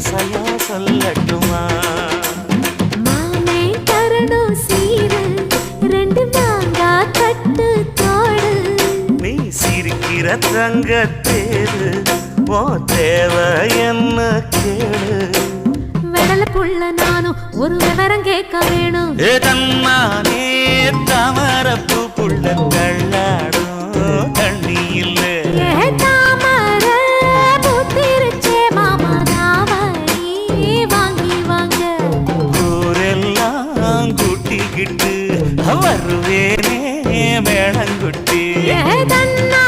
வரிசையா சொல்லட்டுமா? மாமே தரணும் சீரு, ரெண்டு மாங்கா கட்டு தோடு. நீ சிரிக்கிற தங்க தேரு, ஓ தேவை என்ன கேளு. வெடல புள்ள நானும் ஒரு விவரம் கேட்க வேணும். ஏ தன்னானே தாமரப்பூ புள்ள தள்ளாடும் தண்ணி இல்ல. ஏ தாமர பூத்திருச்சே மாமா தாவணி வாங்கி வாங்க. ஊரெல்லாம் கூட்டிக்கிட்டு வருவேனே மேளங்குட்டி. ஏ தன்னா